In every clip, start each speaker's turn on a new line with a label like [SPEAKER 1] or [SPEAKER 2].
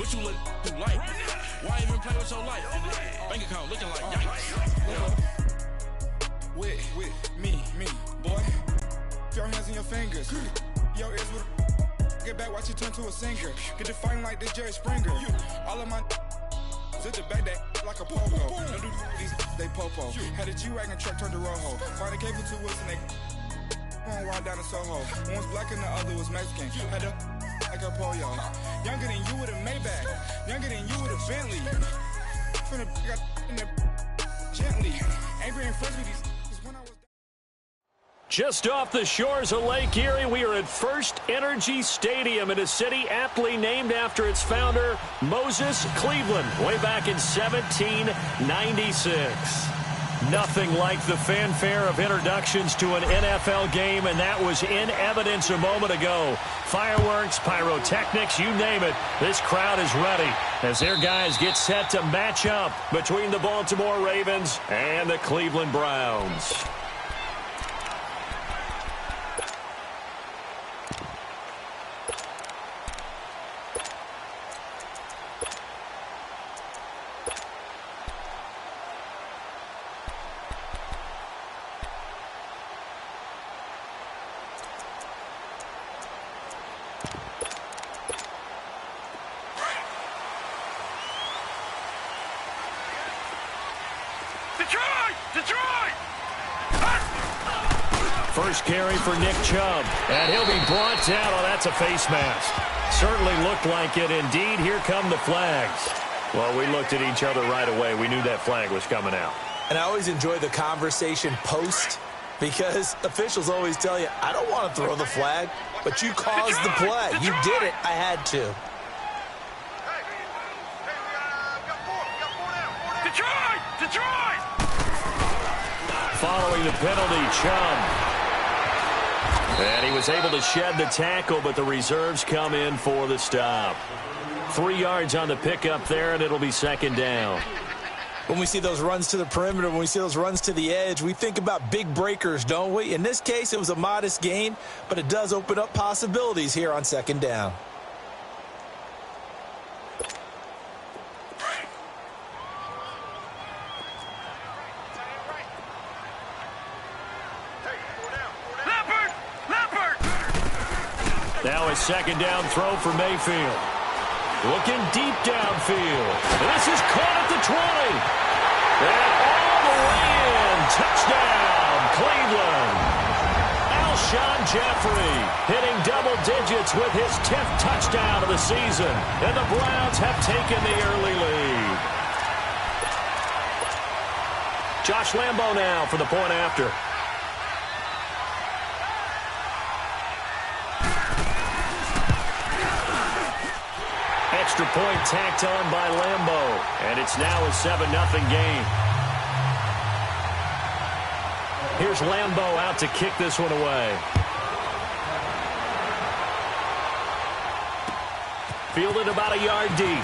[SPEAKER 1] What you look like? Why even play with your life? Bank account looking like yikes.
[SPEAKER 2] With me, boy. Your hands in your fingers. Yo, ears with get back, watch you turn to a singer. Get to fighting like this Jerry Springer. All of my sit the back that like a pogo. No do these they popo. Had a G-Wagon truck turned to Rojo. Find a cable 2 wheels and they going wild down in Soho. One was black and the other was Mexican. Had a like a pollo. Younger than you with a Maybach. Younger than you with a Bentley. From the got in the gently. Angry and friends with these.
[SPEAKER 3] Just off the shores of Lake Erie, we are at First Energy Stadium in a city aptly named after its founder, Moses Cleveland, way back in 1796. Nothing like the fanfare of introductions to an NFL game, and that was in evidence a moment ago. Fireworks, pyrotechnics, you name it, this crowd is ready as their guys get set to match up between the Baltimore Ravens and the Cleveland Browns.
[SPEAKER 1] Detroit!
[SPEAKER 3] First carry for Nick Chubb, and he'll be brought down. Oh, that's a face mask. Certainly looked like it. Indeed, here come the flags. Well, we looked at each other right away. We knew that flag was coming out.
[SPEAKER 4] And I always enjoy the conversation post because officials always tell you, I don't want to throw the flag, but you caused the play. You did it. I had to.
[SPEAKER 1] Detroit!
[SPEAKER 3] Following the penalty, Chubb. And he was able to shed the tackle, but the reserves come in for the stop. 3 yards on the pickup there, and it'll be second down.
[SPEAKER 4] When we see those runs to the perimeter, when we see those runs to the edge, we think about big breakers, don't we? In this case, it was a modest gain, but it does open up possibilities here on second down.
[SPEAKER 3] Now a second down throw for Mayfield. Looking deep downfield. This is caught at the 20. And all the way in. Touchdown, Cleveland. Alshon Jeffrey hitting double digits with his 10th touchdown of the season. And the Browns have taken the early lead. Josh Lambo now for the point after. Extra point tacked on by Lambo, and it's now a 7-0 game. Here's Lambo out to kick this one away. Fielded about a yard deep.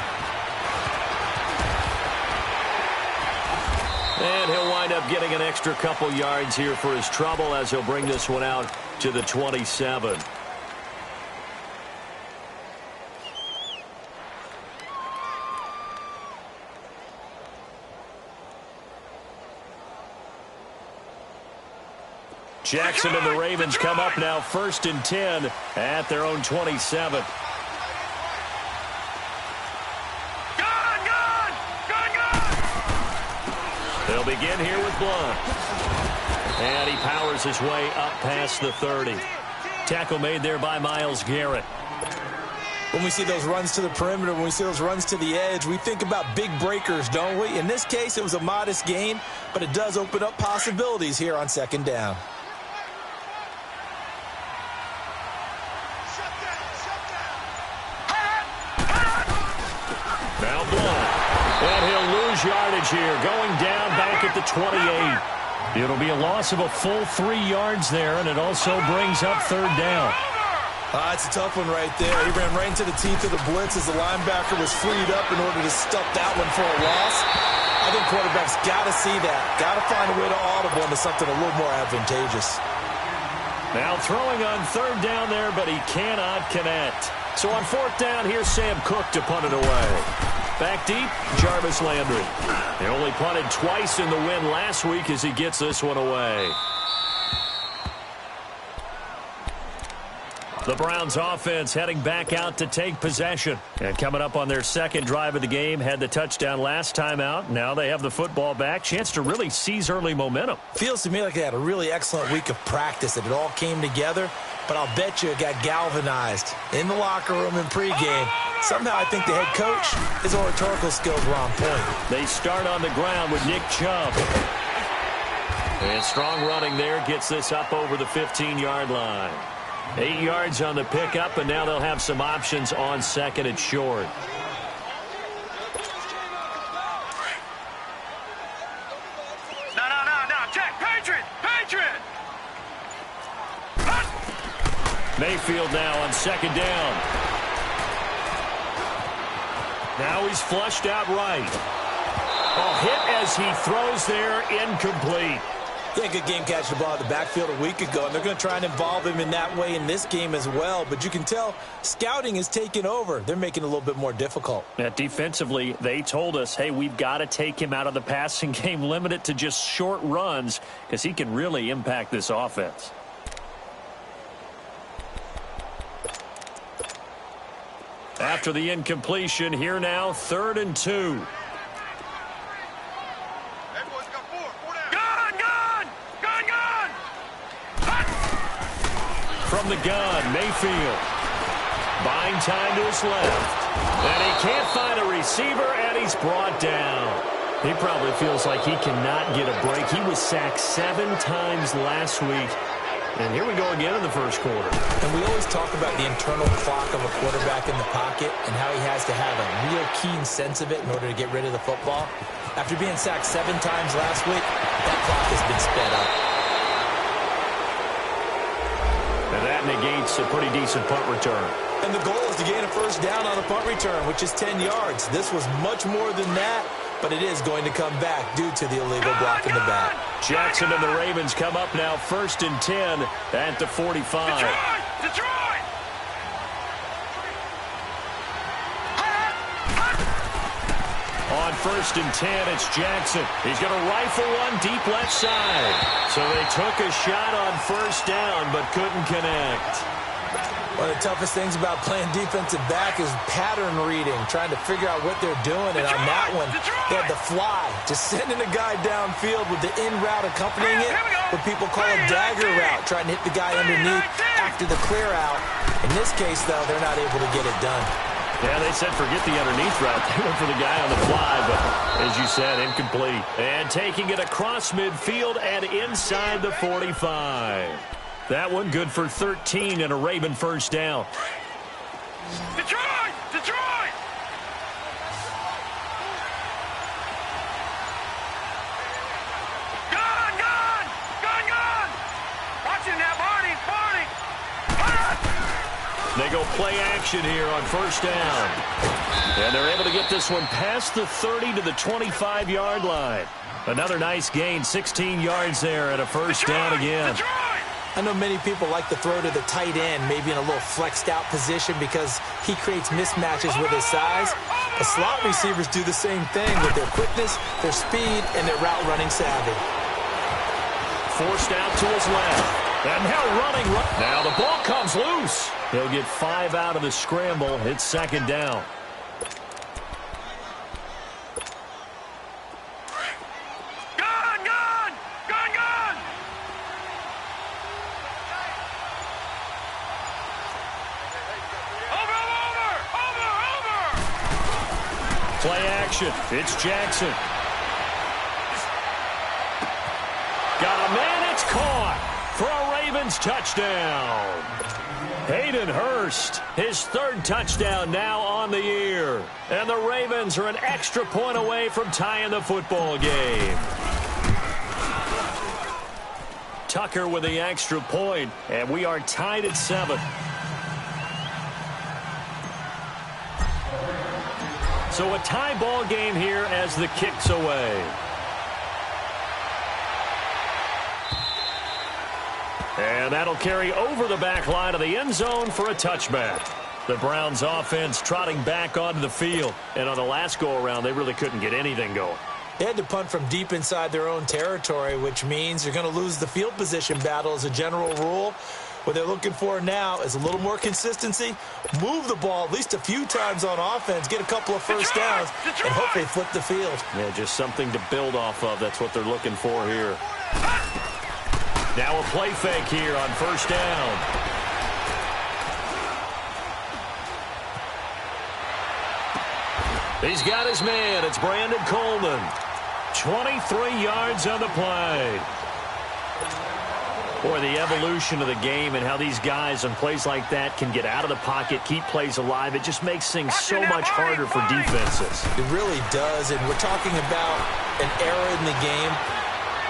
[SPEAKER 3] And he'll wind up getting an extra couple yards here for his trouble as he'll bring this one out to the 27. Jackson and the Ravens come up now 1st and 10 at their own 27. They'll begin here with Blunt. And he powers his way up past the 30. Tackle made there by Myles Garrett.
[SPEAKER 4] When we see those runs to the perimeter, when we see those runs to the edge, we think about big breakers, don't we? In this case, it was a modest gain, but it does open up possibilities here on second down.
[SPEAKER 3] Now Blunt. And he'll lose yardage here, going down back at the 28. It'll be a loss of a full 3 yards there, and it also brings up third down.
[SPEAKER 4] It's a tough one right there. He ran right into the teeth of the blitz as the linebacker was freed up in order to stuff that one for a loss. I think quarterbacks got to see that. Got to find a way to audible into something a little more advantageous.
[SPEAKER 3] Now throwing on third down there, but he cannot connect. So on fourth down, here's Sam Cook to punt it away. Back deep, Jarvis Landry. They only punted twice in the win last week as he gets this one away. The Browns offense heading back out to take possession. And coming up on their second drive of the game, had the touchdown last time out. Now they have the football back. Chance to really seize early momentum.
[SPEAKER 4] Feels to me like they had a really excellent week of practice, and it all came together. But I'll bet you it got galvanized in the locker room in pregame. Somehow I think the head coach, his oratorical skills were on point.
[SPEAKER 3] They start on the ground with Nick Chubb. And strong running there gets this up over the 15-yard line. 8 yards on the pickup, and now they'll have some options on second and short.
[SPEAKER 1] No. Check. Patriot.
[SPEAKER 3] Mayfield now on second down. Now he's flushed out right. Hit as he throws there, incomplete.
[SPEAKER 4] Yeah, good game catching the ball in the backfield a week ago, and they're going to try and involve him in that way in this game as well. But you can tell scouting is taking over. They're making it a little bit more difficult.
[SPEAKER 3] Yeah, defensively, they told us, hey, we've got to take him out of the passing game, limit it to just short runs, because he can really impact this offense. After the incompletion, here now, 3rd and 2. From the gun, Mayfield. Buying time to his left. And he can't find a receiver, and he's brought down. He probably feels like he cannot get a break. He was sacked 7 times last week. And here we go again in the first quarter.
[SPEAKER 4] And we always talk about the internal clock of a quarterback in the pocket and how he has to have a real keen sense of it in order to get rid of the football. After being sacked 7 times last week, that clock has been sped up.
[SPEAKER 3] And that negates a pretty decent punt return.
[SPEAKER 4] And the goal is to gain a first down on a punt return, which is 10 yards. This was much more than that, but it is going to come back due to the illegal block in the back.
[SPEAKER 3] Jackson and the Ravens come up now 1st and 10 at the 45.
[SPEAKER 1] Detroit!
[SPEAKER 3] On 1st and 10, it's Jackson. He's going to rifle one deep left side. So they took a shot on first down, but couldn't connect.
[SPEAKER 4] One of the toughest things about playing defensive back is pattern reading, trying to figure out what they're doing. And on that one, they had the fly, just sending a guy downfield with the in route accompanying it, what people call a dagger route, trying to hit the guy underneath after the clear out. In this case, though, they're not able to get it done.
[SPEAKER 3] Yeah, they said forget the underneath route. They went for the guy on the fly, but as you said, incomplete. And taking it across midfield and inside the 45. That one good for 13 and a Raven first down.
[SPEAKER 1] Detroit! Gun! Watch it now, Barney!
[SPEAKER 3] They go play action here on first down. And they're able to get this one past the 30 to the 25-yard line. Another nice gain, 16 yards there and a first down again.
[SPEAKER 4] I know many people like to throw to the tight end, maybe in a little flexed out position because he creates mismatches with his size. The slot receivers do the same thing with their quickness, their speed, and their route running savvy.
[SPEAKER 3] Forced out to his left. And now running. Now the ball comes loose. He'll get 5 out of the scramble. It's second down.
[SPEAKER 1] Gun! Over!
[SPEAKER 3] Play action. It's Jackson. Got a man. It's caught for a Ravens touchdown. Hayden Hurst, his 3rd touchdown now on the year. And the Ravens are an extra point away from tying the football game. Tucker with the extra point, and we are tied at 7. So a tie ball game here as the kick's away. And that'll carry over the back line of the end zone for a touchback. The Browns offense trotting back onto the field. And on the last go-around, they really couldn't get anything going.
[SPEAKER 4] They had to punt from deep inside their own territory, which means you're going to lose the field position battle as a general rule. What they're looking for now is a little more consistency, move the ball at least a few times on offense, get a couple of first downs, and hopefully flip the field.
[SPEAKER 3] Yeah, just something to build off of. That's what they're looking for here. Now a play fake here on first down. He's got his man. It's Brandon Coleman. 23 yards on the play. Boy, the evolution of the game and how these guys on plays like that can get out of the pocket, keep plays alive, it just makes things so much harder for defenses.
[SPEAKER 4] It really does, and we're talking about an era in the game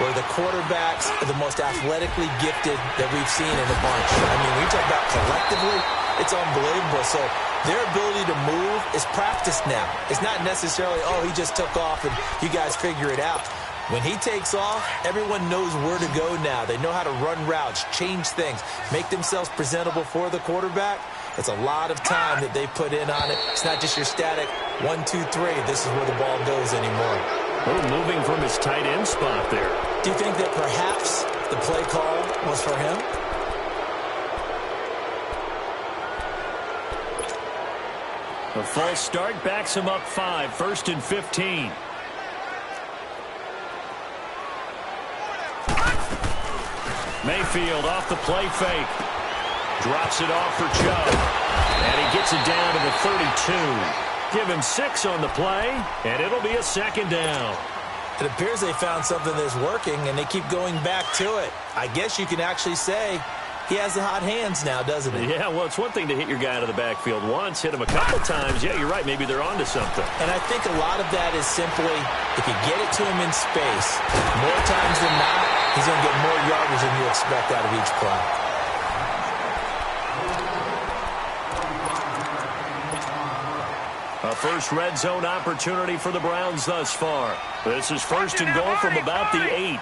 [SPEAKER 4] where the quarterbacks are the most athletically gifted that we've seen in a bunch. I mean, when you talk about collectively, it's unbelievable. So their ability to move is practiced now. It's not necessarily, oh, he just took off and you guys figure it out. When he takes off, everyone knows where to go now. They know how to run routes, change things, make themselves presentable for the quarterback. It's a lot of time that they put in on it. It's not just your static 1, 2, 3. This is where the ball goes anymore.
[SPEAKER 3] Oh, moving from his tight end spot there.
[SPEAKER 4] Do you think that perhaps the play call was for him?
[SPEAKER 3] A false start backs him up 5, 1st and 15. Mayfield off the play fake. Drops it off for Chubb. And he gets it down to the 32. Give him 6 on the play, and it'll be a second down.
[SPEAKER 4] It appears they found something that's working, and they keep going back to it. I guess you can actually say he has the hot hands now, doesn't he?
[SPEAKER 3] Yeah, well, it's one thing to hit your guy out of the backfield once, hit him a couple times. Yeah, you're right. Maybe they're onto something.
[SPEAKER 4] And I think a lot of that is simply if you get it to him in space, more times than not, he's going to get more yardage than you expect out of each play.
[SPEAKER 3] A first red zone opportunity for the Browns thus far. This is 1st and goal from about the 8.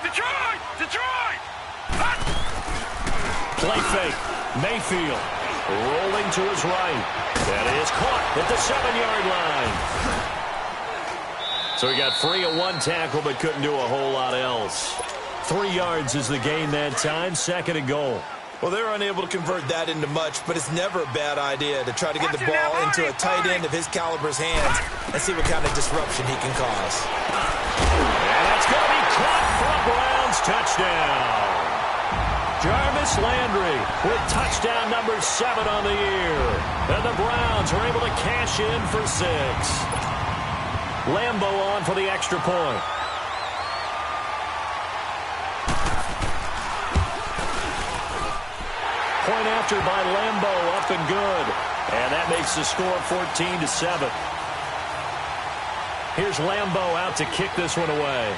[SPEAKER 1] Detroit!
[SPEAKER 3] Play fake. Mayfield rolling to his right. That is caught at the 7-yard line. So he got free of one tackle but couldn't do a whole lot else. 3 yards is the gain that time. 2nd and goal.
[SPEAKER 4] Well, they're unable to convert that into much, but it's never a bad idea to try to get the ball into a tight end of his caliber's hands and see what kind of disruption he can cause.
[SPEAKER 3] And that's going to be caught for a Browns touchdown. Jarvis Landry with touchdown number 7 on the year. And the Browns are able to cash in for 6. Lambo on for the extra point. Point after by Lambo, up and good. And that makes the score 14-7. Here's Lambo out to kick this one away.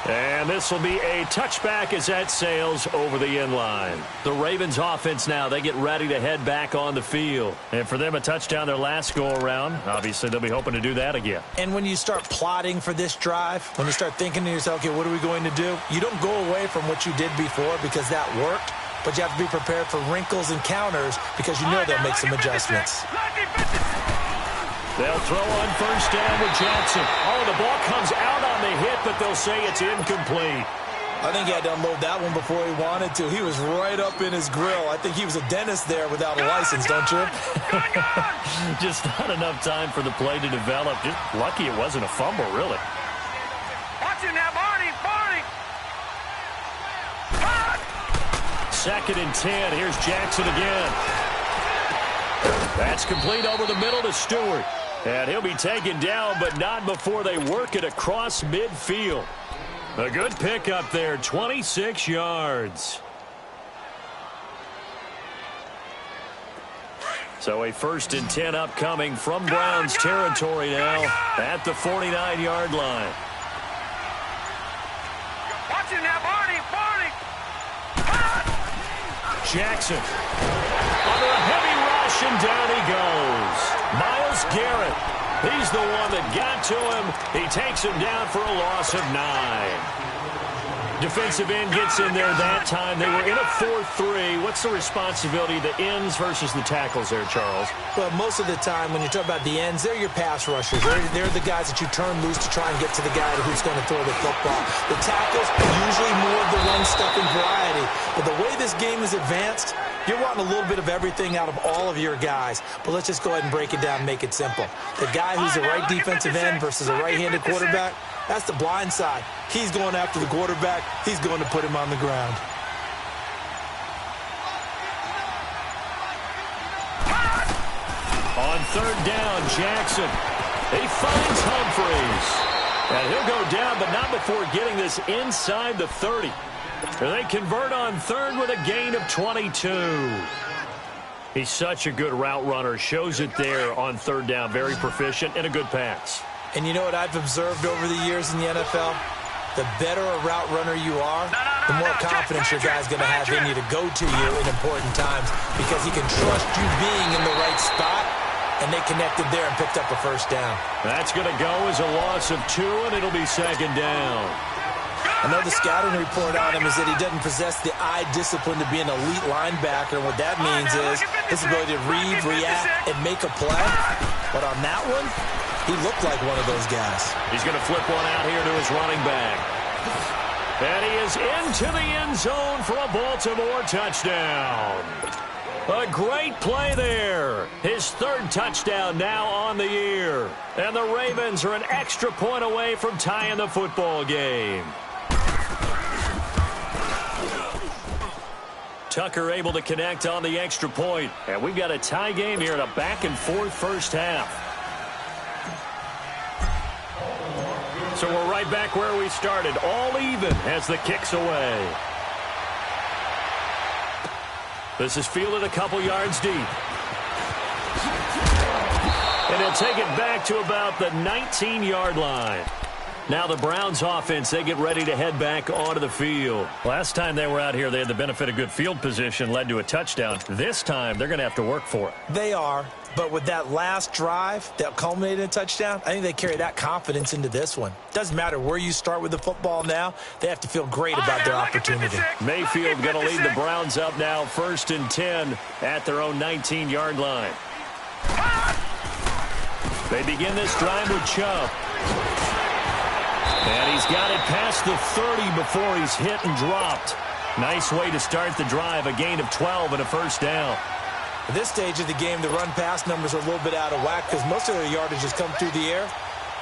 [SPEAKER 3] And this will be a touchback as that sails over the end line. The Ravens offense now, they get ready to head back on the field. And for them, a touchdown their last go-around. Obviously, they'll be hoping to do that again.
[SPEAKER 4] And when you start plotting for this drive, when you start thinking to yourself, okay, what are we going to do? You don't go away from what you did before because that worked, but you have to be prepared for wrinkles and counters because you know they'll make some adjustments.
[SPEAKER 3] They'll throw on first down with Jackson. Oh, the ball comes out on the hit, but they'll say it's incomplete.
[SPEAKER 4] I think he had to unload that one before he wanted to. He was right up in his grill. I think he was a dentist there without a license, don't you?
[SPEAKER 3] Just not enough time for the play to develop. Just lucky it wasn't a fumble, really.
[SPEAKER 1] Watch it now, Barney!
[SPEAKER 3] 2nd and 10. Here's Jackson again. That's complete over the middle to Stewart. And he'll be taken down, but not before they work it across midfield. A good pickup there, 26 yards. So a 1st and 10 upcoming from Browns territory now at the 49-yard line.
[SPEAKER 1] Watch it now, Barney!
[SPEAKER 3] Jackson under a heavy rush, and down he goes. Myles Garrett He's the one that got to him. He takes him down for a loss of 9. Defensive end gets in there that time. They were in a 4-3. What's the responsibility of the ends versus the tackles there, Charles?
[SPEAKER 4] Well, most of the time when you talk about the ends, they're your pass rushers. They're the guys that you turn loose to try and get to the guy who's going to throw the football. The tackles, usually more of the run-stuffing variety. But the way this game is advanced, you're wanting a little bit of everything out of all of your guys. But let's just go ahead and break it down and make it simple. The guy who's the right defensive end versus a right-handed quarterback, that's the blind side. He's going after the quarterback. He's going to put him on the ground.
[SPEAKER 3] On third down, Jackson. He finds Humphreys. And he'll go down, but not before getting this inside the 30. And they convert on third with a gain of 22. He's such a good route runner. Shows it there on third down. Very proficient and a good pass.
[SPEAKER 4] And you know what I've observed over the years in the NFL? The better a route runner you are, the more confidence your guy's going to have in you to go to you in important times because he can trust you being in the right spot, and they connected there and picked up a first down.
[SPEAKER 3] That's going to go as a loss of 2, and it'll be second down.
[SPEAKER 4] I know the scouting report on him is that he doesn't possess the eye discipline to be an elite linebacker, and what that means is his ability to read, react, and make a play. But on that one, he looked like one of those guys.
[SPEAKER 3] He's going to flip one out here to his running back. And he is into the end zone for a Baltimore touchdown. A great play there. His third touchdown now on the year. And the Ravens are an extra point away from tying the football game. Tucker able to connect on the extra point. And we've got a tie game here in a back-and-forth first half. So we're right back where we started, all even as the kick's away. This is fielded a couple yards deep. And he'll take it back to about the 19-yard line. Now the Browns offense, they get ready to head back onto the field. Last time they were out here, they had the benefit of good field position, led to a touchdown. This time, they're going to have to work for it.
[SPEAKER 4] They are. But with that last drive that culminated in a touchdown, I think they carry that confidence into this one. Doesn't matter where you start with the football now. They have to feel great about their opportunity.
[SPEAKER 3] Mayfield going to lead the Browns up now, 1st and 10 at their own 19-yard line. They begin this drive with Chubb. And he's got it past the 30 before he's hit and dropped. Nice way to start the drive, a gain of 12 and a first down.
[SPEAKER 4] At this stage of the game, the run-pass numbers are a little bit out of whack because most of their yardage has come through the air.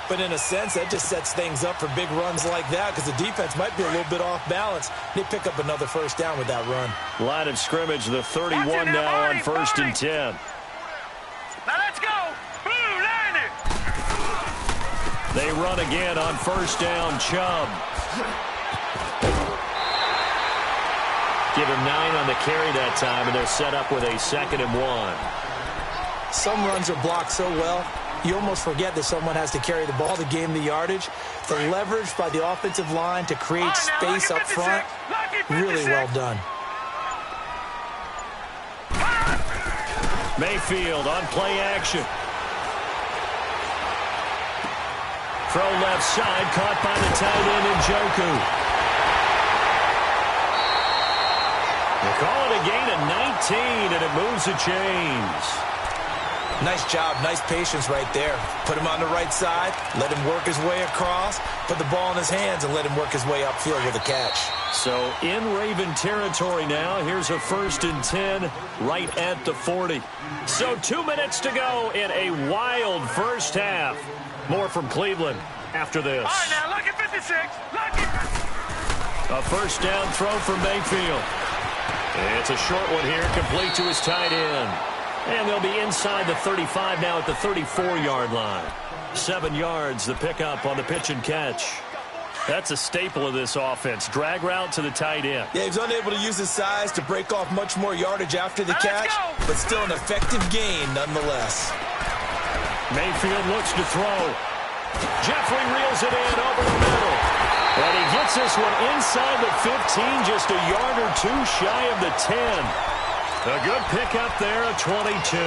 [SPEAKER 4] But in a sense, that just sets things up for big runs like that because the defense might be a little bit off balance. They pick up another first down with that run.
[SPEAKER 3] Line of scrimmage, the 31 now on 1st and 10.
[SPEAKER 1] Now let's go. Blue line it.
[SPEAKER 3] They run again on 1st down, Chubb. Give him 9 on the carry that time, and they're set up with a 2nd and 1.
[SPEAKER 4] Some runs are blocked so well, you almost forget that someone has to carry the ball to gain the yardage. The leverage by the offensive line to create space up front, really well done.
[SPEAKER 3] Mayfield on play action. Throw left side, caught by the tight end Njoku. They call it a gain of 19, and it moves the chains.
[SPEAKER 4] Nice job, nice patience right there. Put him on the right side, let him work his way across, put the ball in his hands, and let him work his way upfield with a catch.
[SPEAKER 3] So in Raven territory now, here's a 1st and 10 right at the 40. So 2 minutes to go in a wild first half. More from Cleveland after this.
[SPEAKER 1] All right, now look at 56. Look at...
[SPEAKER 3] A first down throw for Mayfield. It's a short one here, complete to his tight end. And they'll be inside the 35 now at the 34-yard line. 7 yards, the pickup on the pitch and catch. That's a staple of this offense. Drag route to the tight end.
[SPEAKER 4] Yeah, he's unable to use his size to break off much more yardage after the catch, but still an effective gain nonetheless.
[SPEAKER 3] Mayfield looks to throw. Jeffrey reels it in over the middle. And he gets this one inside the 15, just a yard or 2 shy of the 10. A good pickup there, a 22.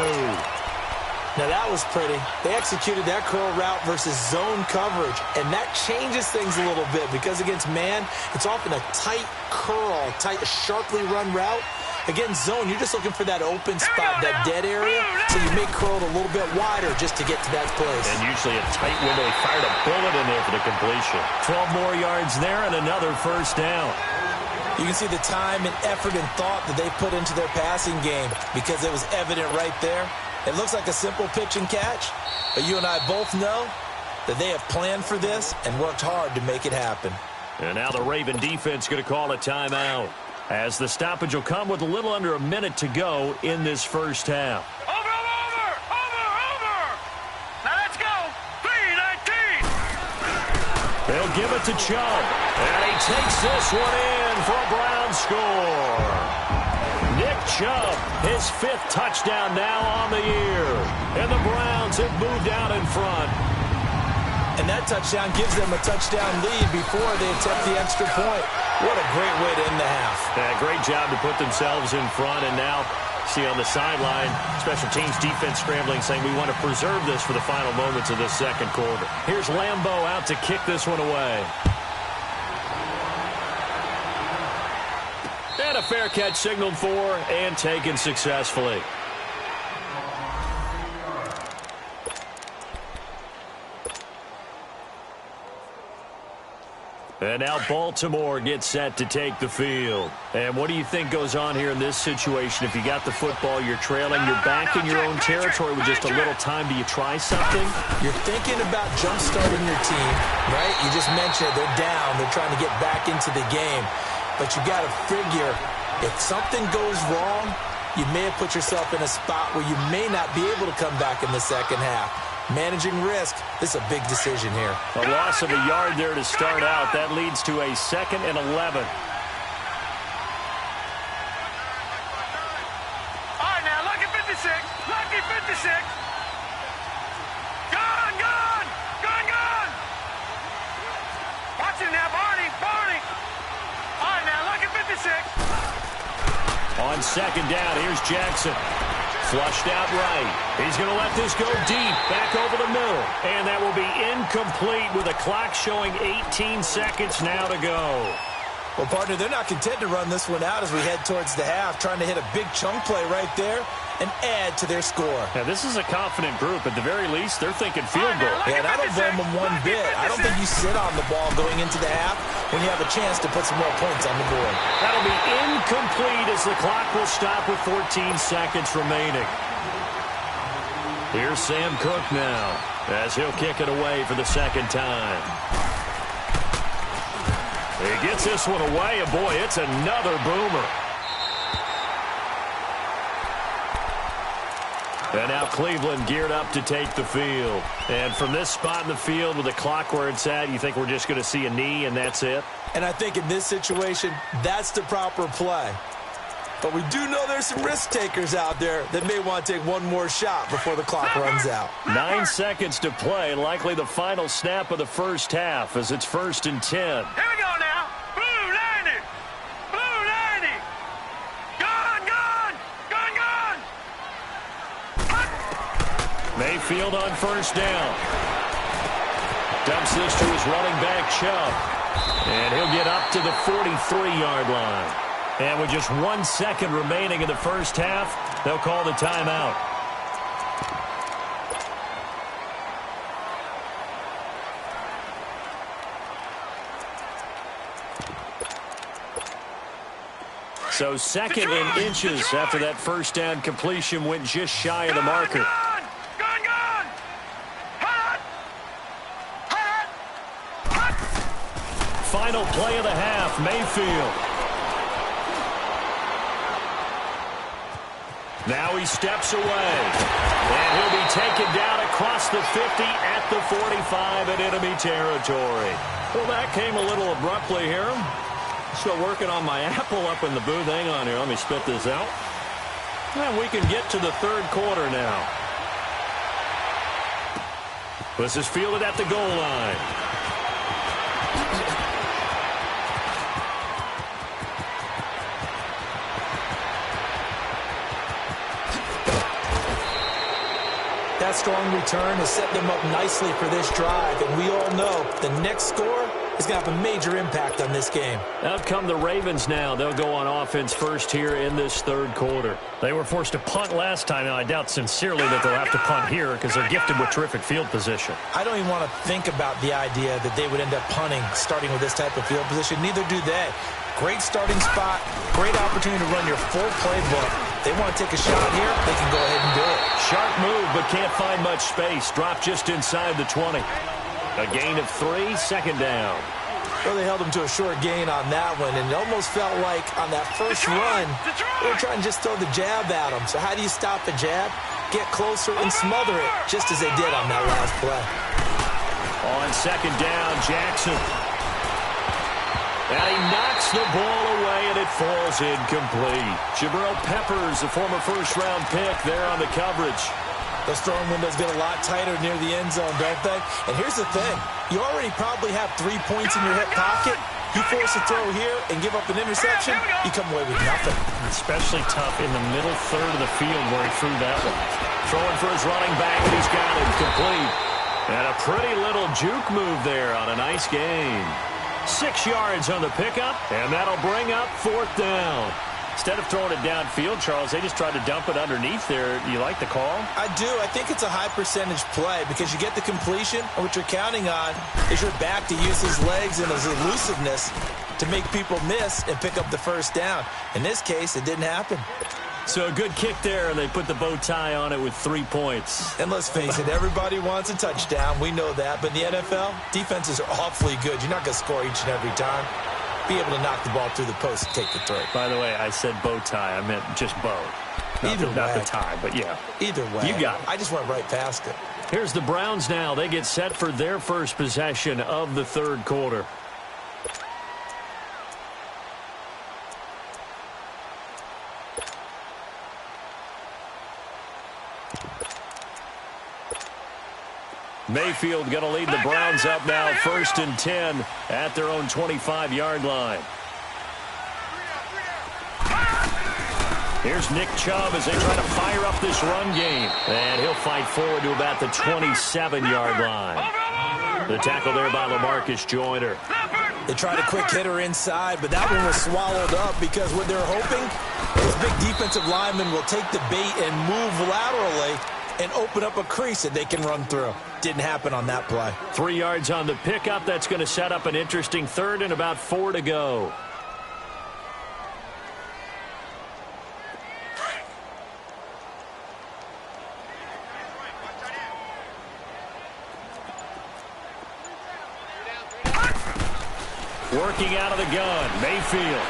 [SPEAKER 4] Now that was pretty. They executed that curl route versus zone coverage, and that changes things a little bit because against man, it's often a tight curl, sharply run route. Against zone, you're just looking for that open spot, that dead area, so you may curl it a little bit wider just to get to that place.
[SPEAKER 3] And usually a tight window. He fired a bullet in there for the completion. 12 more yards there and another first down.
[SPEAKER 4] You can see the time and effort and thought that they put into their passing game because it was evident right there. It looks like a simple pitch and catch, but you and I both know that they have planned for this and worked hard to make it happen.
[SPEAKER 3] And now the Raven defense going to call a timeout as the stoppage will come with a little under a minute to go in this first half.
[SPEAKER 1] Over! Now let's go! 3:19!
[SPEAKER 3] They'll give it to Chubb, and he takes this one in for a Brown score. Nick Chubb, his 5th touchdown now on the year. And the Browns have moved out in front.
[SPEAKER 4] And that touchdown gives them a touchdown lead before they attempt the extra point. What a great way to end the half.
[SPEAKER 3] Yeah, great job to put themselves in front. And now, see on the sideline, special teams defense scrambling, saying we want to preserve this for the final moments of this second quarter. Here's Lambeau out to kick this one away. And a fair catch signaled for and taken successfully. And now Baltimore gets set to take the field. And what do you think goes on here in this situation? If you got the football, you're trailing, you're back in your own territory with just a little time. Do you try something?
[SPEAKER 4] You're thinking about jump-starting your team, right? You just mentioned they're down. They're trying to get back into the game. But you got to figure, if something goes wrong, you may have put yourself in a spot where you may not be able to come back in the second half. Managing risk, this is a big decision here.
[SPEAKER 3] A loss of a yard there to start out. That leads to a 2nd and 11.
[SPEAKER 1] All right, now, lucky 56. Lucky 56. Gone! Watch it now, Barney. All right, now, lucky 56.
[SPEAKER 3] On 2nd down, here's Jackson. Flushed out right. He's going to let this go deep, back over the middle. And that will be incomplete with the clock showing 18 seconds now to go.
[SPEAKER 4] Well, partner, they're not content to run this one out as we head towards the half, trying to hit a big chunk play right there and add to their score.
[SPEAKER 3] Now, this is a confident group. At the very least, they're thinking field goal.
[SPEAKER 4] Yeah, and I don't blame them one bit. I don't think you sit on the ball going into the half when you have a chance to put some more points on the board.
[SPEAKER 3] That'll be incomplete as the clock will stop with 14 seconds remaining. Here's Sam Cook now as he'll kick it away for the 2nd time. He gets this one away, and boy, it's another boomer. And now Cleveland geared up to take the field. And from this spot in the field with the clock where it's at, you think we're just going to see a knee and that's it?
[SPEAKER 4] And I think in this situation, that's the proper play. But we do know there's some risk takers out there that may want to take one more shot before the clock runs out.
[SPEAKER 3] 9 seconds to play, likely the final snap of the first half as it's 1st and 10.
[SPEAKER 1] Here we go now. Blue 90. Gone.
[SPEAKER 3] Mayfield on 1st down. Dumps this to his running back, Chubb. And he'll get up to the 43-yard line. And with just 1 second remaining in the first half, they'll call the timeout. So 2nd and inches after that first down completion went just shy of the marker.
[SPEAKER 1] Gone. Hot.
[SPEAKER 3] Final play of the half, Mayfield. Now he steps away, and he'll be taken down across the 50 at the 45 in enemy territory. Well, that came a little abruptly here. Still working on my apple up in the booth. Hang on here. Let me spit this out. And we can get to the 3rd quarter now. This is fielded at the goal line.
[SPEAKER 4] that strong return has set them up nicely for this drive, and we all know the next score is going to have a major impact on this game.
[SPEAKER 3] Out come the Ravens now. They'll go on offense first here in this third quarter.
[SPEAKER 5] They were forced to punt last time, and I doubt sincerely that they'll have to punt here because they're gifted with terrific field position.
[SPEAKER 4] I don't even want to think about the idea that they would end up punting starting with this type of field position. Neither do they. Great starting spot, great opportunity to run your full playbook. They want to take a shot here, they can go ahead and do it.
[SPEAKER 3] Sharp move, but can't find much space. Drop just inside the 20. A gain of 3, second down.
[SPEAKER 4] Well, they held him to a short gain on that one, and it almost felt like on that first run, they were trying to just throw the jab at him. So how do you stop the jab? Get closer and smother it, just as they did on that last play.
[SPEAKER 3] On second down, Jackson. And he knocks the ball away, and it falls incomplete. Jabril Peppers, a former first-round pick, there on the coverage.
[SPEAKER 4] Those throwing windows get a lot tighter near the end zone, don't they? And here's the thing. You already probably have 3 points in your hip pocket. You force a throw here and give up an interception, you come away with nothing.
[SPEAKER 5] Especially tough in the middle third of the field where he threw that one.
[SPEAKER 3] Throwing for his running back, and he's got it complete. And a pretty little juke move there on a nice game. 6 yards on the pickup, and that'll bring up fourth down. Instead of throwing it downfield, Charles, they just tried to dump it underneath there. You like the call?
[SPEAKER 4] I do. I think it's a high-percentage play because you get the completion, and what you're counting on is your back to use his legs and his elusiveness to make people miss and pick up the first down. In this case, it didn't happen.
[SPEAKER 3] So a good kick there, and they put the bow tie on it with 3 points.
[SPEAKER 4] And let's face it, everybody wants a touchdown. We know that. But in the NFL, defenses are awfully good. You're not going to score each and every time. Be able to knock the ball through the post and take the throw.
[SPEAKER 5] By the way, I said bow tie. I meant just bow. Not the tie, but yeah.
[SPEAKER 4] Either way.
[SPEAKER 3] You got it.
[SPEAKER 4] I just went right past it.
[SPEAKER 3] Here's the Browns now. They get set for their first possession of the third quarter. Mayfield going to lead the Browns up now, 1st and 10 at their own 25-yard line. Here's Nick Chubb as they try to fire up this run game. And he'll fight forward to about the 27-yard line. The tackle there by LaMarcus Joyner.
[SPEAKER 4] They tried a quick hitter inside, but that one was swallowed up because what they're hoping, those big defensive linemen will take the bait and move laterally and open up a crease that they can run through. Didn't happen on that play.
[SPEAKER 3] 3 yards on the pickup. That's going to set up an interesting third and about 4 to go. Working out of the gun, Mayfield.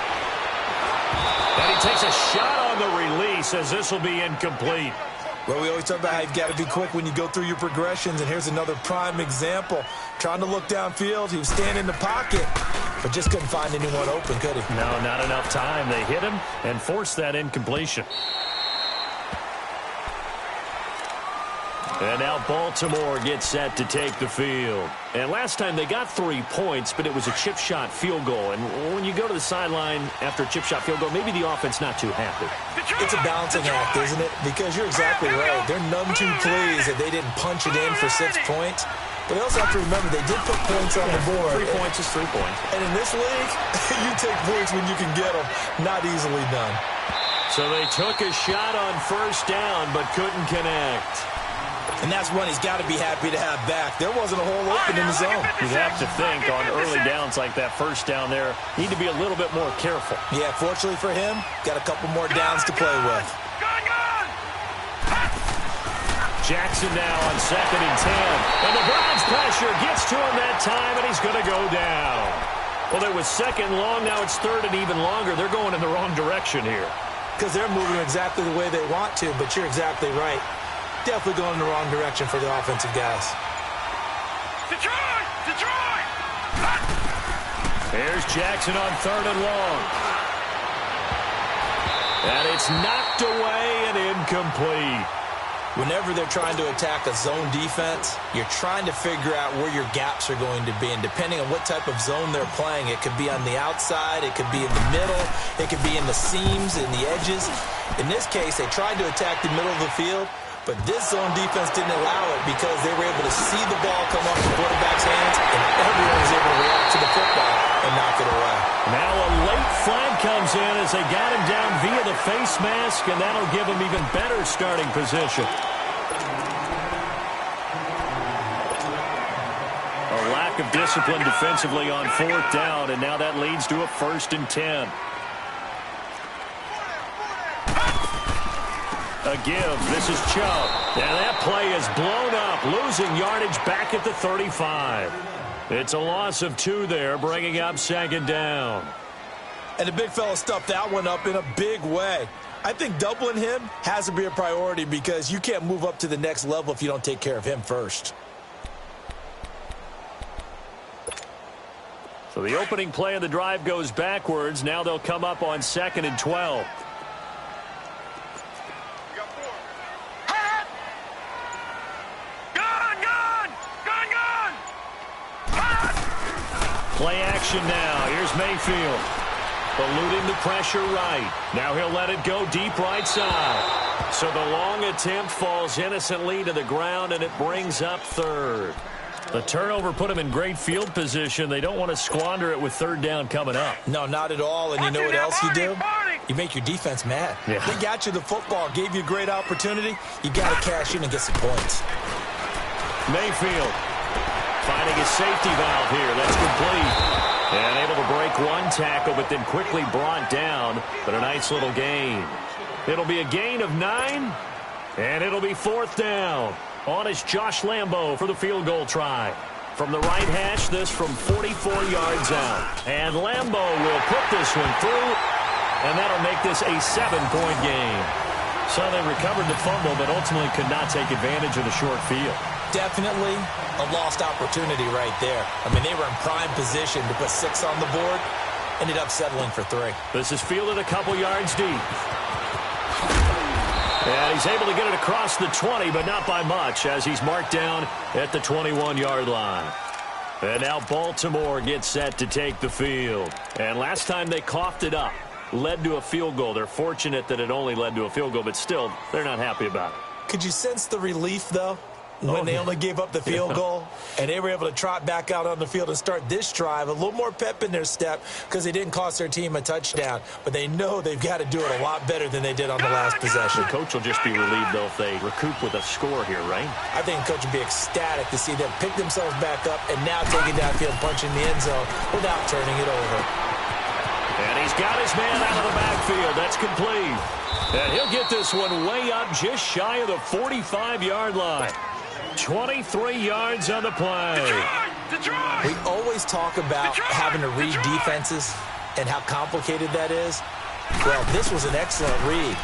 [SPEAKER 3] And he takes a shot on the release as this will be incomplete.
[SPEAKER 4] Well, we always talk about how you've got to be quick when you go through your progressions, and here's another prime example. Trying to look downfield, he was standing in the pocket, but just couldn't find anyone open, could he?
[SPEAKER 5] No, not enough time. They hit him and forced that incompletion.
[SPEAKER 3] And now Baltimore gets set to take the field. And last time they got 3 points, but it was a chip shot field goal. And when you go to the sideline after a chip shot field goal, maybe the offense not too happy.
[SPEAKER 4] It's a balancing act, isn't it? Because you're exactly right. They're none too pleased that they didn't punch it in for 6 points. But they also have to remember they did put points on the board.
[SPEAKER 5] 3 points is 3 points.
[SPEAKER 4] And in this league, you take points when you can get them. Not easily done.
[SPEAKER 3] So they took a shot on first down, but couldn't connect.
[SPEAKER 4] And that's one he's got to be happy to have back. There wasn't a hole open in the zone.
[SPEAKER 5] You'd have to think on early downs like that first down there, need to be a little bit more careful.
[SPEAKER 4] Yeah, fortunately for him, got a couple more downs to play with.
[SPEAKER 3] Jackson now on 2nd and 10. And the Browns pressure gets to him that time, and he's going to go down. Well, it was 2nd long. Now it's 3rd and even longer. They're going in the wrong direction here.
[SPEAKER 4] Because they're moving exactly the way they want to, but you're exactly right. Definitely going in the wrong direction for the offensive guys.
[SPEAKER 1] Detroit!
[SPEAKER 3] Here's Jackson on 3rd and long. And it's knocked away and incomplete.
[SPEAKER 4] Whenever they're trying to attack a zone defense, you're trying to figure out where your gaps are going to be. And depending on what type of zone they're playing, it could be on the outside, it could be in the middle, it could be in the seams, in the edges. In this case, they tried to attack the middle of the field, But this zone defense didn't allow it because they were able to see the ball come up in the quarterback's hands, and everyone was able to react to the football and knock it away.
[SPEAKER 5] Now a late flag comes in as they got him down via the face mask, and that'll give him even better starting position. A lack of discipline defensively on 4th down, and now that leads to a 1st and 10. A give. This is Chubb. And that play is blown up, losing yardage back at the 35. It's a loss of 2 there, bringing up 2nd down.
[SPEAKER 4] And the big fella stuffed that one up in a big way. I think doubling him has to be a priority because you can't move up to the next level if you don't take care of him first.
[SPEAKER 5] So the opening play of the drive goes backwards. Now they'll come up on 2nd and 12. Play action now. Here's Mayfield. Eluding the pressure right. Now he'll let it go deep right side. So the long attempt falls innocently to the ground, and it brings up 3rd. The turnover put him in great field position. They don't want to squander it with 3rd down coming up.
[SPEAKER 4] No, not at all. And you know what else you do? You make your defense mad.
[SPEAKER 5] Yeah.
[SPEAKER 4] They got you the football, gave you a great opportunity. You got to cash in and get some points.
[SPEAKER 5] Mayfield finding his safety valve here. That's complete. And able to break one tackle, but then quickly brought down. But a nice little gain. It'll be a gain of 9, and it'll be 4th down. On is Josh Lambo for the field goal try. From the right hash, this from 44 yards out. And Lambo will put this one through, and that'll make this a 7-point game. So they recovered the fumble, but ultimately could not take advantage of the short field.
[SPEAKER 4] Definitely a lost opportunity right there. I mean, they were in prime position to put 6 on the board. Ended up settling for 3.
[SPEAKER 5] This is fielded a couple yards deep. And he's able to get it across the 20, but not by much, as he's marked down at the 21-yard line. And now Baltimore gets set to take the field. And last time they coughed it up, led to a field goal. They're fortunate that it only led to a field goal, but still, they're not happy about it.
[SPEAKER 4] Could you sense the relief, though, when they only gave up the field goal and they were able to trot back out on the field and start this drive? A little more pep in their step because they didn't cost their team a touchdown, but they know they've got to do it a lot better than they did on the last possession.
[SPEAKER 5] The coach will just be relieved, though, if they recoup with a score here, right?
[SPEAKER 4] I think the coach would be ecstatic to see them pick themselves back up and now take it downfield and punch in the end zone without turning it over.
[SPEAKER 5] And he's got his man out of the backfield. That's complete. And he'll get this one way up just shy of the 45-yard line. 23 yards on the play.
[SPEAKER 4] We always talk about having to read defenses and how complicated that is. Well, this was an excellent read.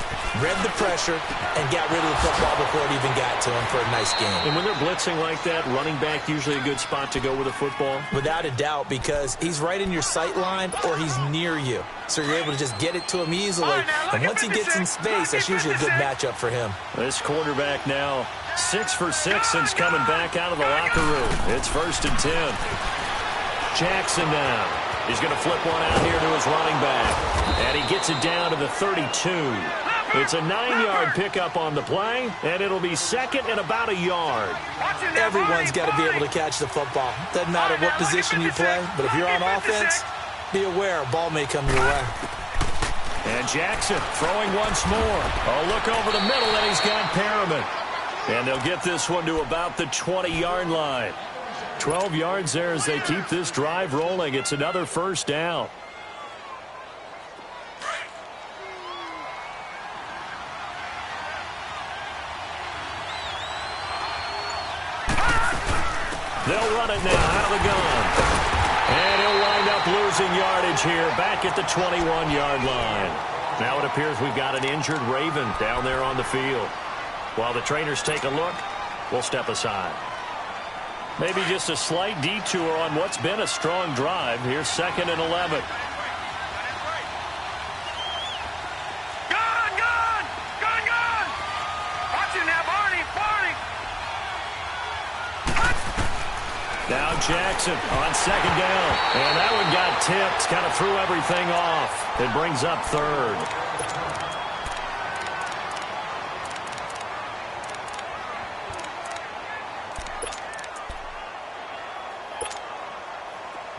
[SPEAKER 4] Read the pressure and got rid of the football before it even got to him for a nice game.
[SPEAKER 5] And when they're blitzing like that, running back usually a good spot to go with a football?
[SPEAKER 4] Without a doubt, because he's right in your sight line or he's near you. So you're able to just get it to him easily. And once he gets in space, that's usually a good matchup for him.
[SPEAKER 5] This quarterback now 6 for 6 since coming back out of the locker room. It's 1st and 10. Jackson now. He's going to flip one out here to his running back. And he gets it down to the 32. It's a 9-yard pickup on the play, and it'll be 2nd and about a yard.
[SPEAKER 4] Everyone's got to be able to catch the football. Doesn't matter what position you play, but if you're on offense, be aware a ball may come your way.
[SPEAKER 5] And Jackson throwing once more. Oh, look over the middle, and he's got Perriman. And they'll get this one to about the 20-yard line. 12 yards there as they keep this drive rolling. It's another 1st down. They'll run it now out of the gun. And he'll wind up losing yardage here back at the 21-yard line. Now it appears we've got an injured Raven down there on the field. While the trainers take a look, we'll step aside. Maybe just a slight detour on what's been a strong drive. Here's 2nd and 11. Now Jackson on 2nd down. And that one got tipped. Kind of threw everything off. It brings up 3rd.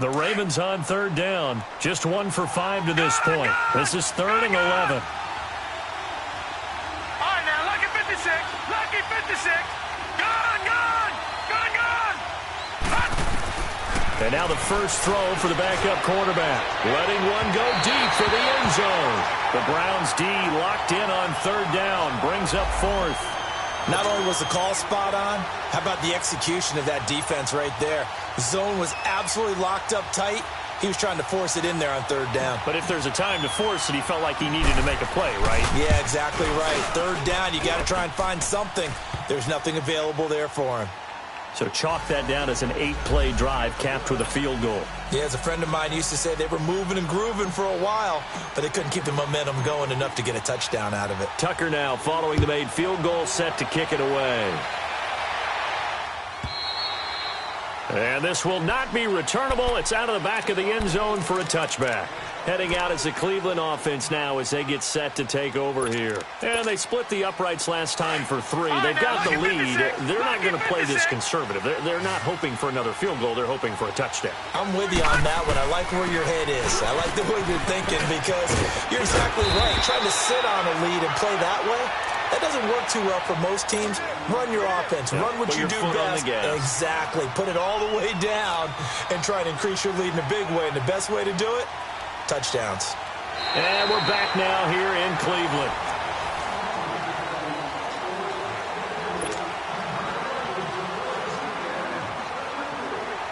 [SPEAKER 3] The Ravens on third down. Just 1 for 5 to this point. This is 3rd and 11.
[SPEAKER 1] All right, now, lucky 56. Lucky 56. Gone, gone. Gone, gone.
[SPEAKER 3] And now the first throw for the backup quarterback. Letting one go deep for the end zone. The Browns D locked in on third down. Brings up 4th.
[SPEAKER 4] Not only was the call spot on, how about the execution of that defense right there? The zone was absolutely locked up tight. He was trying to force it in there on third down.
[SPEAKER 3] But if there's a time to force it, he felt like he needed to make a play, right?
[SPEAKER 4] Yeah, exactly right. Third down, you got to try and find something. There's nothing available there for him.
[SPEAKER 3] So chalk that down as an 8-play drive capped with a field goal.
[SPEAKER 4] Yeah, as a friend of mine used to say, they were moving and grooving for a while, but they couldn't keep the momentum going enough to get a touchdown out of it.
[SPEAKER 3] Tucker now following the made field goal, set to kick it away. And this will not be returnable. It's out of the back of the end zone for a touchback. Heading out as the Cleveland offense now as they get set to take over here. And they split the uprights last time for 3. They've got the lead. They're not going to play this conservative. They're not hoping for another field goal. They're hoping for a touchdown.
[SPEAKER 4] I'm with you on that one. I like where your head is. I like the way you're thinking because you're exactly right. Trying to sit on a lead and play that way, that doesn't work too well for most teams. Run your offense. Run what you do best. Exactly. Put it all the way down and try to increase your lead in a big way. And the best way to do it, touchdowns.
[SPEAKER 3] And we're back now here in Cleveland.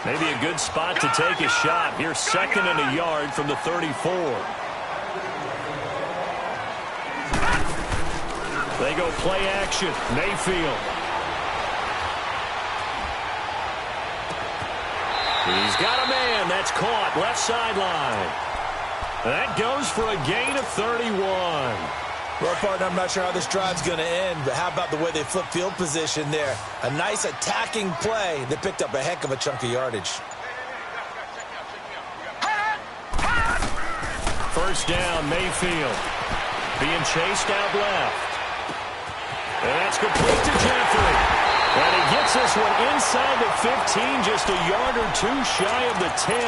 [SPEAKER 3] Maybe a good spot to take a shot. Here's 2nd and a yard from the 34. They go play action. Mayfield. He's got a man. That's caught. Left sideline. That goes for a gain of 31.
[SPEAKER 4] Well, partner, I'm not sure how this drive's going to end, but how about the way they flip field position there? A nice attacking play that picked up a heck of a chunk of yardage.
[SPEAKER 3] First down, Mayfield. Being chased out left. And that's complete to Jeffrey. And he gets this one inside the 15, just a yard or 2 shy of the 10.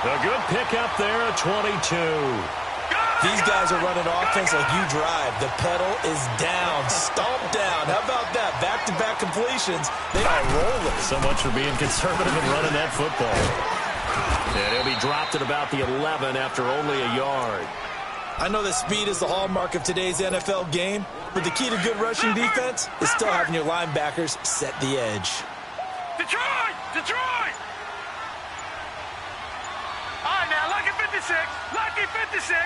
[SPEAKER 3] A good pickup there at 22.
[SPEAKER 4] These guys are running offense like you drive. The pedal is down, stomp down. How about that? Back-to-back completions. They are rolling.
[SPEAKER 3] So much for being conservative and running that football. And he'll be dropped at about the 11 after only a yard.
[SPEAKER 4] I know that speed is the hallmark of today's NFL game, but the key to good rushing defense is still having your linebackers set the edge.
[SPEAKER 1] Detroit! Detroit! All right, now, lucky 56. Lucky 56.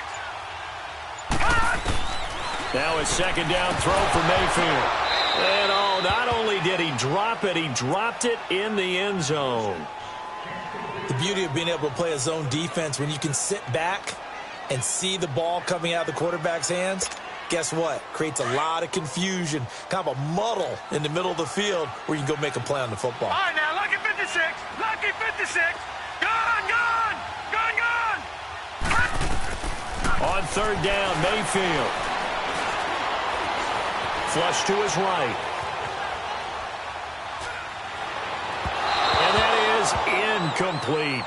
[SPEAKER 3] Now a 2nd down throw for Mayfield. And not only did he drop it, he dropped it in the end zone.
[SPEAKER 4] The beauty of being able to play a zone defense when you can sit back and see the ball coming out of the quarterback's hands, guess what? Creates a lot of confusion, kind of a muddle in the middle of the field where you can go make a play on the football.
[SPEAKER 1] All right, now, lucky 56. Lucky 56. Gone, gone. Gone, gone.
[SPEAKER 3] On third down, Mayfield. Flush to his right. And that is incomplete.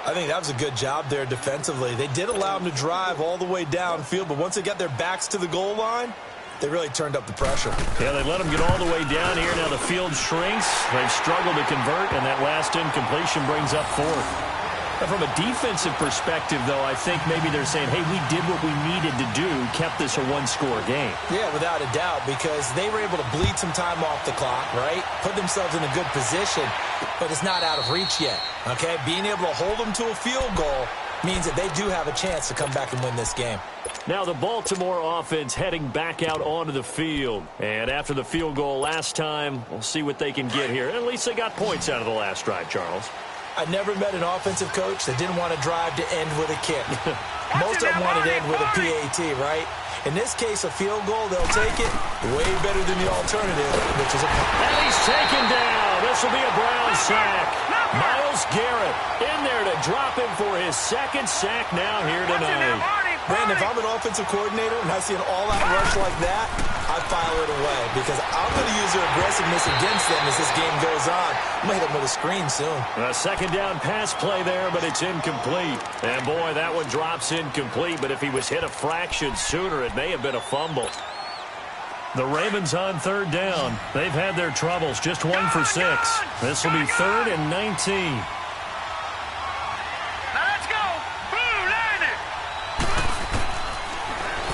[SPEAKER 4] I think that was a good job there defensively. They did allow them to drive all the way downfield, but once they got their backs to the goal line, they really turned up the pressure.
[SPEAKER 3] Yeah, they let them get all the way down here. Now the field shrinks. They've struggled to convert, and that last incompletion brings up 4th. Now, from a defensive perspective, though, I think maybe they're saying, hey, we did what we needed to do, kept this a one-score game.
[SPEAKER 4] Yeah, without a doubt, because they were able to bleed some time off the clock, right? Put themselves in a good position, but it's not out of reach yet, okay? Being able to hold them to a field goal means that they do have a chance to come back and win this game.
[SPEAKER 3] Now the Baltimore offense heading back out onto the field. And after the field goal last time, we'll see what they can get here. At least they got points out of the last drive, Charles.
[SPEAKER 4] I never met an offensive coach that didn't want to drive to end with a kick. Most of them want to end with a PAT, right? In this case, a field goal, they'll take it way better than the alternative, which is a punt.
[SPEAKER 3] And he's taken down. This will be a Brown sack. Myles Garrett in there to drop him for his 2nd sack now here tonight.
[SPEAKER 4] Brandon, if I'm an offensive coordinator and I see an all-out rush like that, I file it away because I'm going to use their aggressiveness against them as this game goes on. I'm going to hit them with a screen soon.
[SPEAKER 5] A second down pass play there, but it's incomplete. And, boy, that one drops incomplete, but if he was hit a fraction sooner, it may have been a fumble. The Ravens on third down. They've had their troubles, just 1 for 6. This will be 3rd and 19.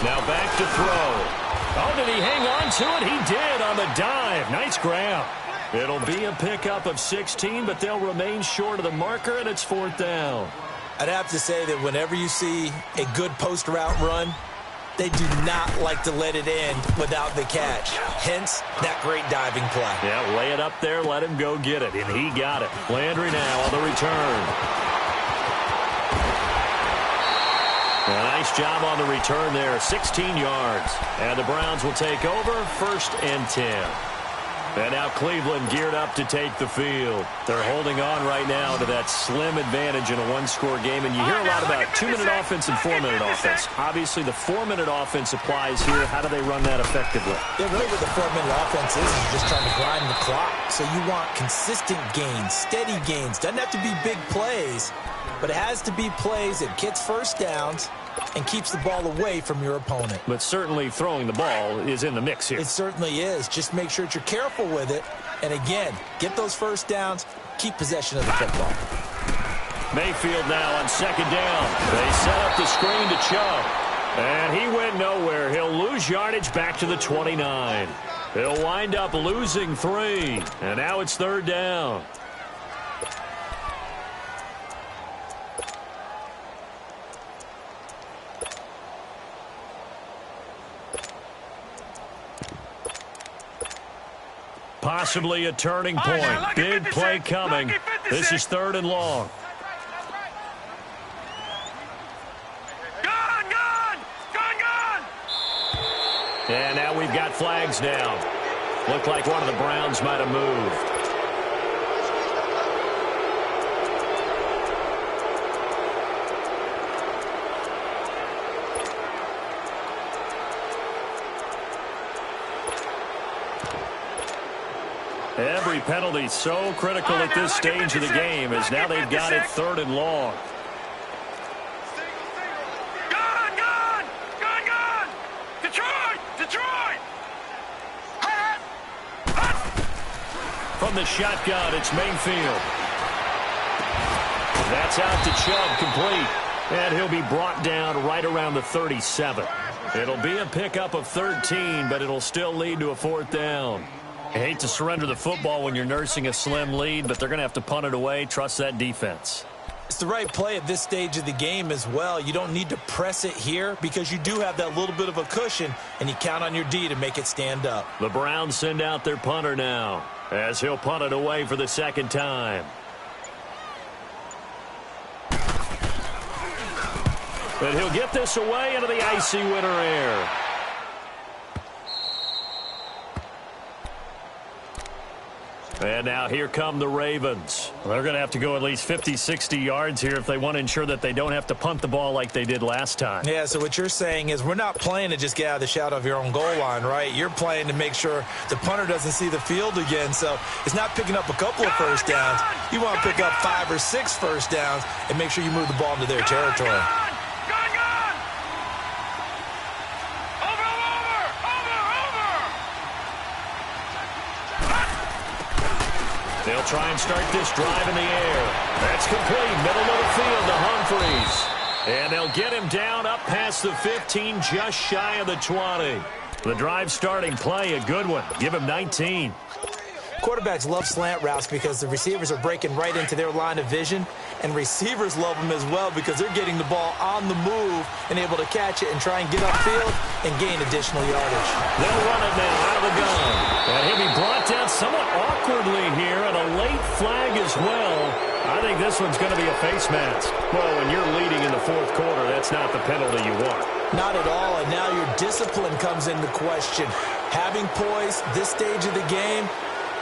[SPEAKER 5] Now back to throw. Oh, did he hang on to it? He did on the dive. Nice grab. It'll be a pickup of 16, but they'll remain short of the marker, and it's 4th down.
[SPEAKER 4] I'd have to say that whenever you see a good post route run, they do not like to let it end without the catch. Hence, that great diving play.
[SPEAKER 5] Yeah, lay it up there, let him go get it, and he got it. Landry now on the return. A nice job on the return there, 16 yards. And the Browns will take over, 1st and 10. And now Cleveland geared up to take the field. They're holding on right now to that slim advantage in a one-score game. And you hear a lot about 2-minute offense and 4-minute offense. Obviously, the 4-minute offense applies here. How do they run that effectively?
[SPEAKER 4] Yeah, really what the 4-minute offense is just trying to grind the clock. So you want consistent gains, steady gains. Doesn't have to be big plays, but it has to be plays that gets first downs and keeps the ball away from your opponent.
[SPEAKER 5] But certainly throwing the ball is in the mix here.
[SPEAKER 4] It certainly is. Just make sure that you're careful with it. And again, get those first downs, keep possession of the football.
[SPEAKER 5] Mayfield now on 2nd down. They set up the screen to Chubb. And he went nowhere. He'll lose yardage back to the 29. He'll wind up losing 3. And now it's 3rd down. Possibly a turning point. Big play coming. This is 3rd and long. And now we've got flags down. Looked like one of the Browns might have moved. Every penalty so critical at this stage of the game as now they've got it 3rd and long. Detroit! From the shotgun, it's Mayfield. That's out to Chubb, complete. And he'll be brought down right around the 37. It'll be a pickup of 13, but it'll still lead to a 4th down. I hate to surrender the football when you're nursing a slim lead, but they're going to have to punt it away. Trust that defense.
[SPEAKER 4] It's the right play at this stage of the game as well. You don't need to press it here because you do have that little bit of a cushion, and you count on your D to make it stand up.
[SPEAKER 5] The Browns send out their punter now as he'll punt it away for the 2nd time. But he'll get this away into the icy winter air. And now here come the Ravens. They're going to have to go at least 50, 60 yards here if they want to ensure that they don't have to punt the ball like they did last time.
[SPEAKER 4] Yeah, so what you're saying is we're not playing to just get out of the shadow of your own goal line, right? You're playing to make sure the punter doesn't see the field again. So it's not picking up a couple of first downs. You want to pick up 5 or 6 first downs and make sure you move the ball into their territory.
[SPEAKER 5] They'll try and start this drive in the air. That's complete. Middle of the field to Humphreys. And they'll get him down up past the 15, just shy of the 20. The drive starting play, a good one. Give him 19.
[SPEAKER 4] Quarterbacks love slant routes because the receivers are breaking right into their line of vision, and receivers love them as well because they're getting the ball on the move and able to catch it and try and get upfield and gain additional yardage.
[SPEAKER 5] They'll run it now out of the gun. And he'll be brought down somewhat awkwardly here, and a late flag as well. I think this one's going to be a face mask. Well, when you're leading in the 4th quarter, that's not the penalty you want.
[SPEAKER 4] Not at all, and now your discipline comes into question. Having poise this stage of the game,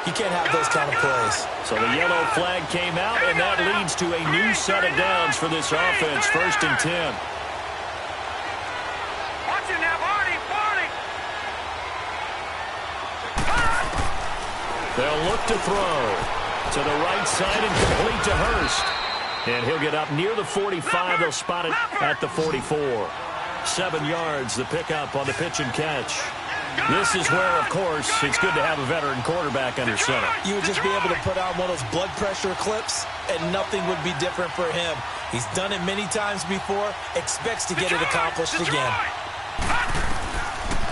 [SPEAKER 4] you can't have those kind of plays.
[SPEAKER 5] So the yellow flag came out, and that leads to a new set of downs for this offense. 1st and 10. They'll look to throw to the right side and complete to Hurst. And he'll get up near the 45. They'll spot it at the 44. 7 yards, the pickup on the pitch and catch. This is where, of course, it's good to have a veteran quarterback under center.
[SPEAKER 4] You would just be able to put on one of those blood pressure clips, and nothing would be different for him. He's done it many times before, expects to get it accomplished again.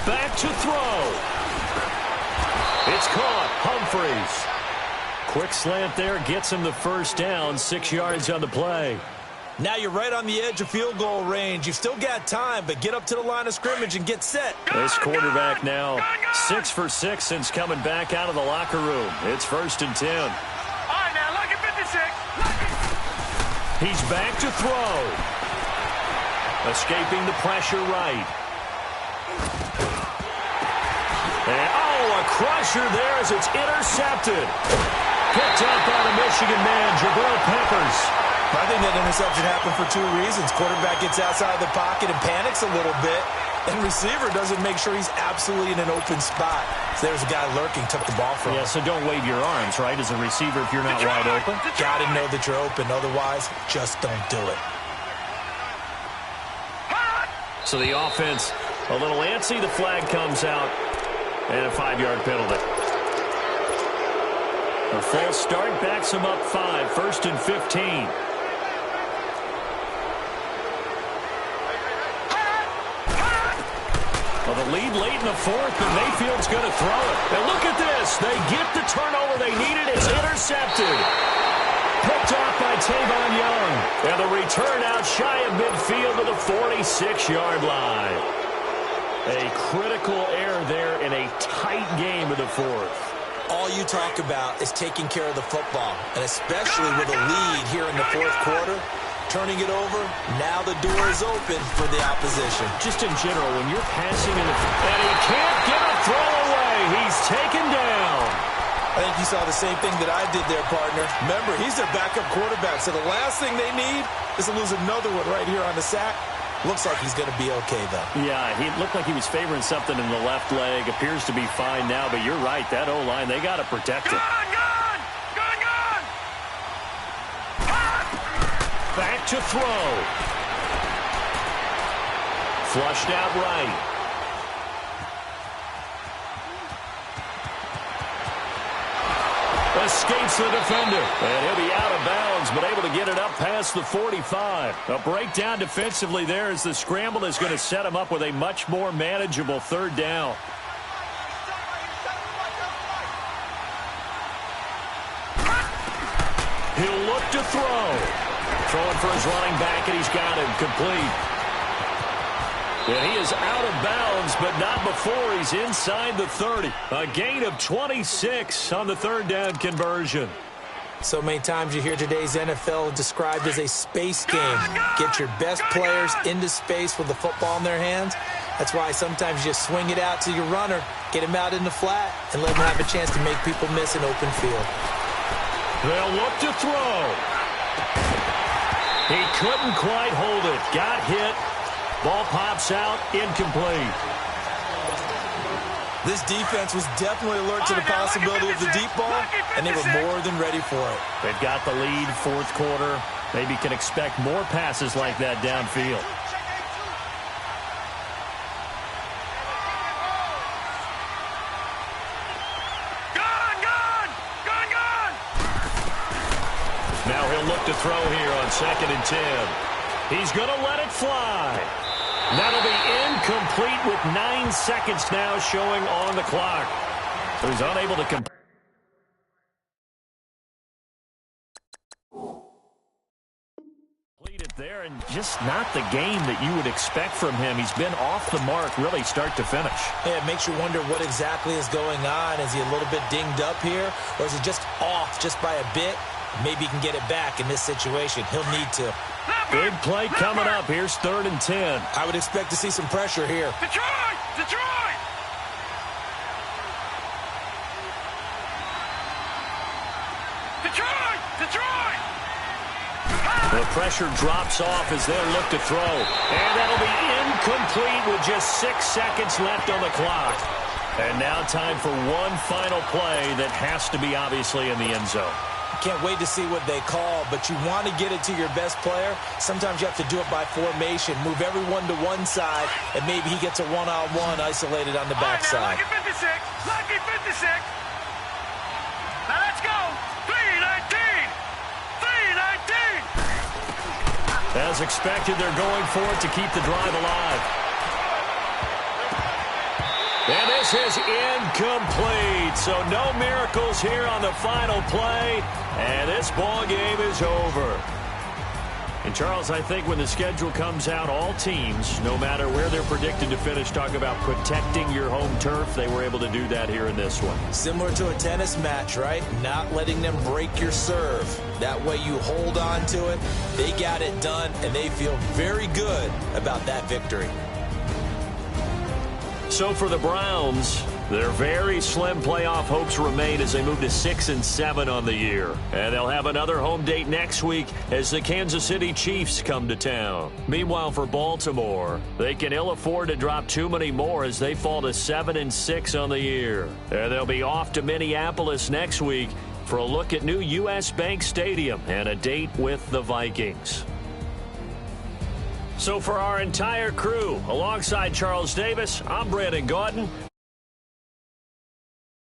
[SPEAKER 5] Back to throw. It's caught. Humphreys. Quick slant there, gets him the first down, 6 yards on the play.
[SPEAKER 4] Now you're right on the edge of field goal range. You've still got time, but get up to the line of scrimmage and get set.
[SPEAKER 5] This quarterback now 6 for 6 since coming back out of the locker room. It's 1st and 10.
[SPEAKER 1] All right, now, look at 56.
[SPEAKER 5] He's back to throw. Escaping the pressure right. And, a crusher there as it's intercepted. Picked up by the Michigan man, Jabril Peppers.
[SPEAKER 4] I think that interception happened for 2 reasons. Quarterback gets outside the pocket and panics a little bit, and receiver doesn't make sure he's absolutely in an open spot. So there's a guy lurking, took the ball from him.
[SPEAKER 5] Yeah, so don't wave your arms, right, as a receiver if you're not wide open.
[SPEAKER 4] Got to know that you're open. Otherwise, just don't do it.
[SPEAKER 5] So the offense a little antsy. The flag comes out, and a 5-yard penalty. A false start backs him up 5, 1st and 15. Well, the lead late in the 4th, and Mayfield's going to throw it. And look at this. They get the turnover they needed. It's intercepted. Picked off by Tavon Young. And the return out shy of midfield to the 46-yard line. A critical error there in a tight game in the 4th.
[SPEAKER 4] All you talk about is taking care of the football, and especially with a lead here in the 4th quarter. Turning it over, now the door is open for the opposition.
[SPEAKER 5] Just in general, when you're passing in the... And he can't get a throw away. He's taken down.
[SPEAKER 4] I think you saw the same thing that I did there, partner. Remember, he's their backup quarterback, so the last thing they need is to lose another one right here on the sack. Looks like he's going to be okay, though.
[SPEAKER 5] Yeah, he looked like he was favoring something in the left leg. Appears to be fine now, but you're right. That O-line, they got to protect it. Back to throw. Flushed out right. Escapes the defender. And he'll be out of bounds, but able to get it up past the 45. A breakdown defensively there as the scramble is going to set him up with a much more manageable 3rd down. He'll look to throw. Throwing for his running back, and he's got him complete. And he is out of bounds, but not before he's inside the 30. A gain of 26 on the 3rd down conversion.
[SPEAKER 4] So many times you hear today's NFL described as a space game. Get your best players into space with the football in their hands. That's why sometimes you just swing it out to your runner, get him out in the flat, and let him have a chance to make people miss an open field.
[SPEAKER 5] They'll look to throw. He couldn't quite hold it. Got hit. Ball pops out. Incomplete.
[SPEAKER 4] This defense was definitely alert to the possibility of the deep ball, and they were more than ready for it.
[SPEAKER 5] They've got the lead, 4th quarter. Maybe can expect more passes like that downfield. Now he'll look to throw here on 2nd and 10. He's going to let it fly. That'll be incomplete with 9 seconds now showing on the clock. So he's unable to complete it there, and just not the game that you would expect from him. He's been off the mark really start to finish.
[SPEAKER 4] Yeah, it makes you wonder what exactly is going on. Is he a little bit dinged up here, or is he just off just by a bit? Maybe he can get it back in this situation. He'll need to.
[SPEAKER 5] Big play coming up. Here's 3rd and 10.
[SPEAKER 4] I would expect to see some pressure here.
[SPEAKER 1] Detroit! Detroit! Detroit! Detroit!
[SPEAKER 5] The pressure drops off as they look to throw. And that'll be incomplete with just 6 seconds left on the clock. And now time for one final play that has to be obviously in the end zone.
[SPEAKER 4] Can't wait to see what they call, but you want to get it to your best player. Sometimes you have to do it by formation. Move everyone to one side, and maybe he gets a one-on-one isolated on the backside.
[SPEAKER 6] Lucky 56. Lucky 56. Now let's go. 319. 319.
[SPEAKER 5] As expected, they're going for it to keep the drive alive. And this is incomplete. So no miracles here on the final play. And this ball game is over. And, Charles, I think when the schedule comes out, all teams, no matter where they're predicted to finish, talk about protecting your home turf. They were able to do that here in this one.
[SPEAKER 4] Similar to a tennis match, right? Not letting them break your serve. That way you hold on to it. They got it done, and they feel very good about that victory.
[SPEAKER 5] So for the Browns, their very slim playoff hopes remain as they move to 6-7 on the year. And they'll have another home date next week as the Kansas City Chiefs come to town. Meanwhile, for Baltimore, they can ill afford to drop too many more as they fall to 7-6 on the year. And they'll be off to Minneapolis next week for a look at new U.S. Bank Stadium and a date with the Vikings. So for our entire crew, alongside Charles Davis, I'm Brandon Gaudin.